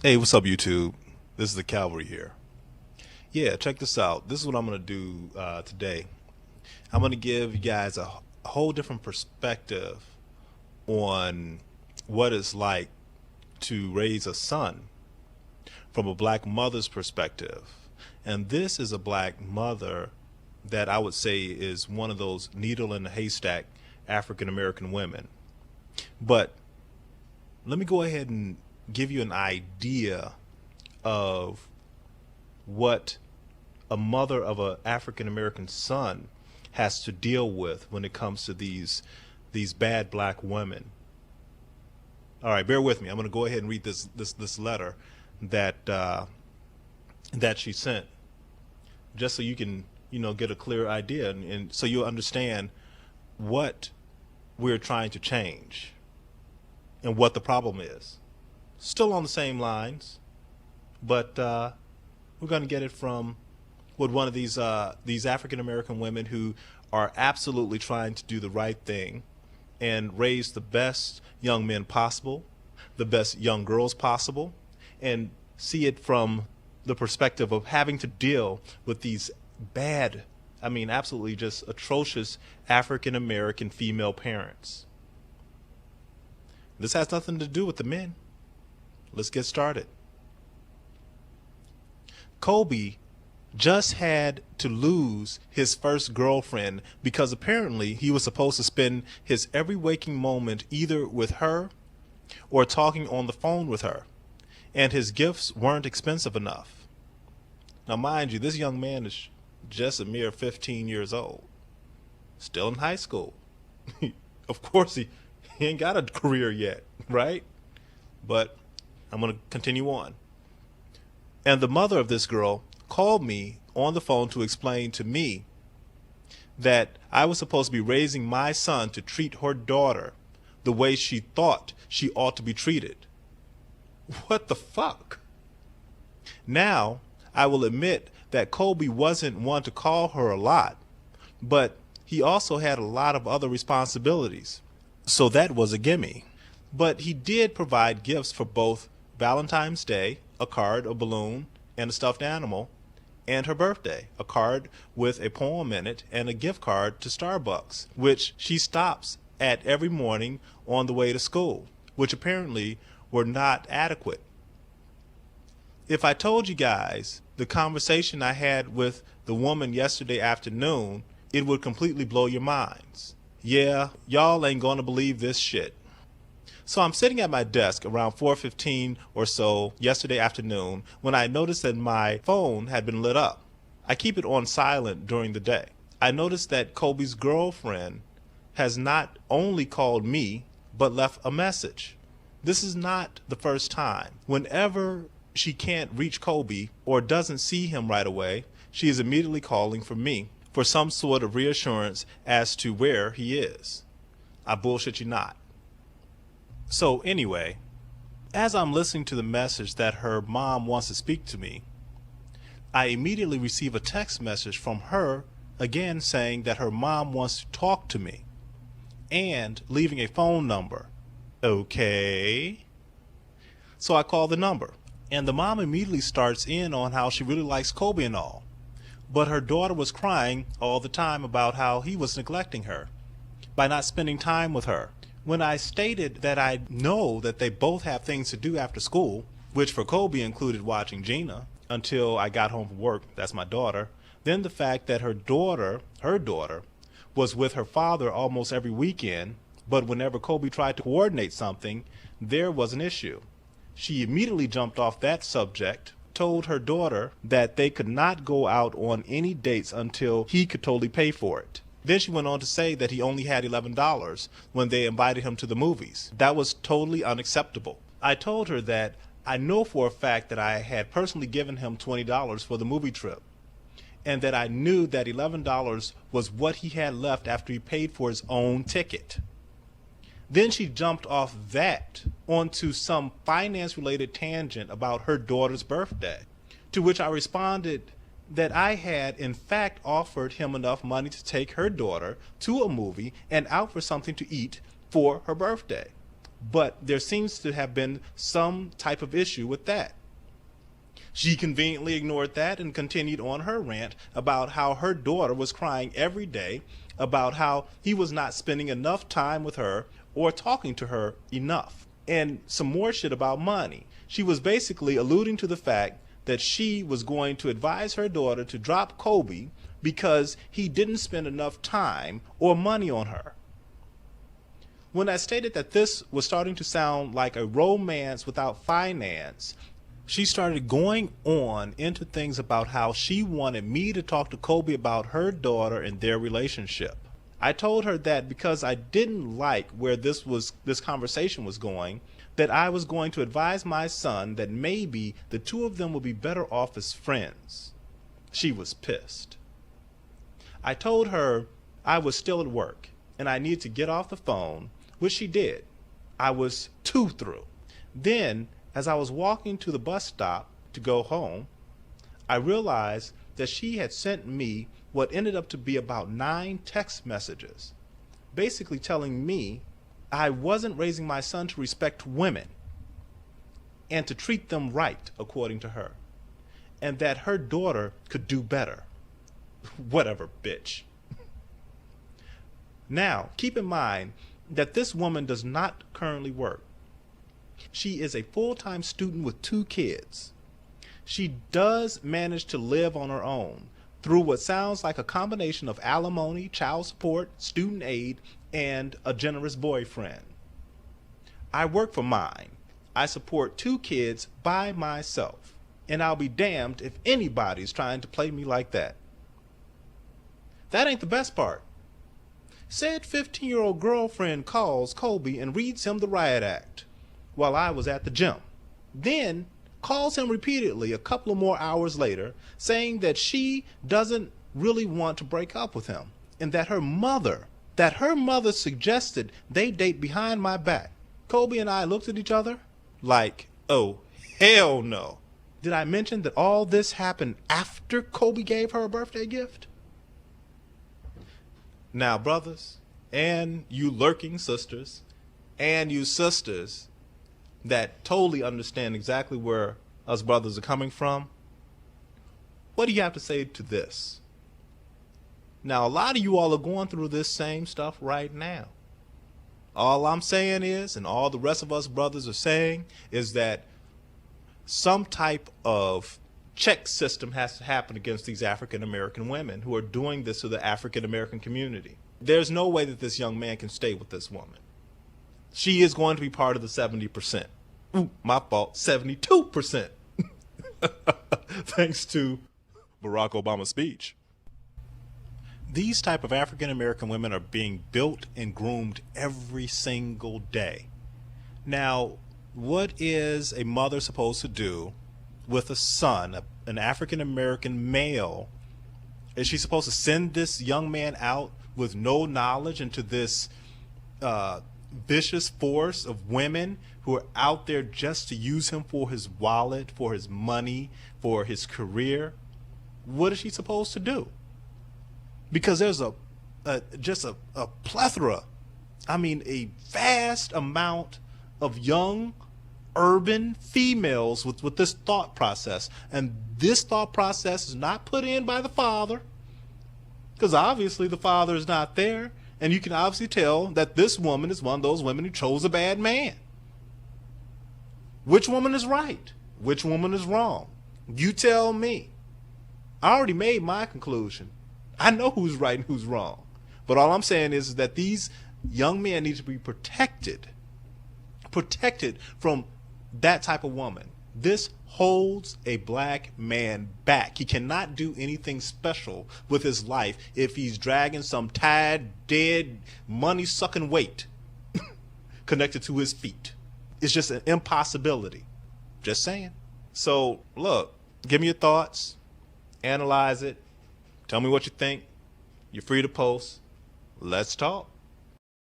Hey, what's up, YouTube? This is the Cavalry here. Yeah, check this out. This is what I'm going to do today. I'm going to give you guys a whole different perspective on what it's like to raise a son from a black mother's perspective. And this is a black mother that I would say is one of those needle in the haystack African American women. But let me go ahead and give you an idea of what a mother of an African American son has to deal with when it comes to these bad black women. All right, bear with me. I'm going to go ahead and read this letter that that she sent, just so you can get a clear idea, and so you'll understand what we're trying to change and what the problem is. Still on the same lines, but we're going to get it from what one of these African American women who are absolutely trying to do the right thing and raise the best young men possible, the best young girls possible, and see it from the perspective of having to deal with these bad, I mean, absolutely just atrocious African American female parents. This has nothing to do with the men. Let's get started. Kobe just had to lose his first girlfriend because apparently he was supposed to spend his every waking moment either with her or talking on the phone with her, and his gifts weren't expensive enough. Now, mind you, this young man is just a mere 15 years old, still in high school. Of course, he ain't got a career yet, right? But I'm going to continue on. And the mother of this girl called me on the phone to explain to me that I was supposed to be raising my son to treat her daughter the way she thought she ought to be treated. What the fuck? Now, I will admit that Kobe wasn't one to call her a lot, but he also had a lot of other responsibilities. So that was a gimme. But he did provide gifts for both Valentine's Day, a card, a balloon, and a stuffed animal, and her birthday, a card with a poem in it and a gift card to Starbucks, which she stops at every morning on the way to school, which apparently were not adequate. If I told you guys the conversation I had with the woman yesterday afternoon, it would completely blow your minds. Yeah, y'all ain't gonna believe this shit. So I'm sitting at my desk around 4:15 or so yesterday afternoon when I noticed that my phone had been lit up. I keep it on silent during the day. I noticed that Kobe's girlfriend has not only called me, but left a message. This is not the first time. Whenever she can't reach Kobe or doesn't see him right away, she is immediately calling for me for some sort of reassurance as to where he is. I bullshit you not. So anyway, as I'm listening to the message that her mom wants to speak to me, I immediately receive a text message from her again saying that her mom wants to talk to me and leaving a phone number. Okay. So I call the number, and the mom immediately starts in on how she really likes Kobe and all. But her daughter was crying all the time about how he was neglecting her by not spending time with her. When I stated that I know that they both have things to do after school, which for Kobe included watching Gina until I got home from work, that's my daughter, then the fact that her daughter, was with her father almost every weekend, but whenever Kobe tried to coordinate something, there was an issue. She immediately jumped off that subject, told her daughter that they could not go out on any dates until he could totally pay for it. Then she went on to say that he only had $11 when they invited him to the movies. That was totally unacceptable. I told her that I know for a fact that I had personally given him $20 for the movie trip, and that I knew that $11 was what he had left after he paid for his own ticket. Then she jumped off that onto some finance-related tangent about her daughter's birthday, to which I responded that I had in fact offered him enough money to take her daughter to a movie and out for something to eat for her birthday. But there seems to have been some type of issue with that. She conveniently ignored that and continued on her rant about how her daughter was crying every day about how he was not spending enough time with her or talking to her enough. And some more shit about money. She was basically alluding to the fact that she was going to advise her daughter to drop Kobe because he didn't spend enough time or money on her. When I stated that this was starting to sound like a romance without finance, she started going on into things about how she wanted me to talk to Kobe about her daughter and their relationship. I told her that because I didn't like where this conversation was going, that I was going to advise my son that maybe the two of them would be better off as friends. She was pissed. I told her I was still at work and I needed to get off the phone, which she did. I was too through. Then, as I was walking to the bus stop to go home, I realized that she had sent me what ended up to be about 9 text messages, basically telling me I wasn't raising my son to respect women and to treat them right, according to her, and that her daughter could do better. Whatever, bitch. Now, keep in mind that this woman does not currently work. She is a full-time student with 2 kids. She does manage to live on her own through what sounds like a combination of alimony, child support, student aid, and a generous boyfriend. I work for mine. I support 2 kids by myself, and I'll be damned if anybody's trying to play me like that. That ain't the best part. Said 15-year-old girlfriend calls Kobe and reads him the riot act while I was at the gym. Then calls him repeatedly a couple of more hours later, saying that she doesn't really want to break up with him and that her mother suggested they date behind my back. Kobe and I looked at each other like, oh, hell no. Did I mention that all this happened after Kobe gave her a birthday gift? Now, brothers, and you lurking sisters, and you sisters that totally understand exactly where us brothers are coming from, what do you have to say to this? Now, a lot of you all are going through this same stuff right now. All I'm saying is, and all the rest of us brothers are saying, is that some type of check system has to happen against these African American women who are doing this to the African American community. There's no way that this young man can stay with this woman. She is going to be part of the 70%. Ooh, my fault, 72%. Thanks to Barack Obama's speech. These type of African American women are being built and groomed every single day. Now, what is a mother supposed to do with a son, an African American male? Is she supposed to send this young man out with no knowledge into this vicious force of women who are out there just to use him for his wallet, for his money, for his career? What is she supposed to do? Because there's just a plethora, I mean a vast amount of young urban females with this thought process. And this thought process is not put in by the father, because obviously the father is not there. And you can obviously tell that this woman is one of those women who chose a bad man. Which woman is right? Which woman is wrong? You tell me. I already made my conclusion. I know who's right and who's wrong. But all I'm saying is that these young men need to be protected from that type of woman. This holds a black man back. He cannot do anything special with his life if he's dragging some tired, dead, money-sucking weight connected to his feet. It's just an impossibility. Just saying. So, look, give me your thoughts. Analyze it. Tell me what you think. You're free to post. Let's talk.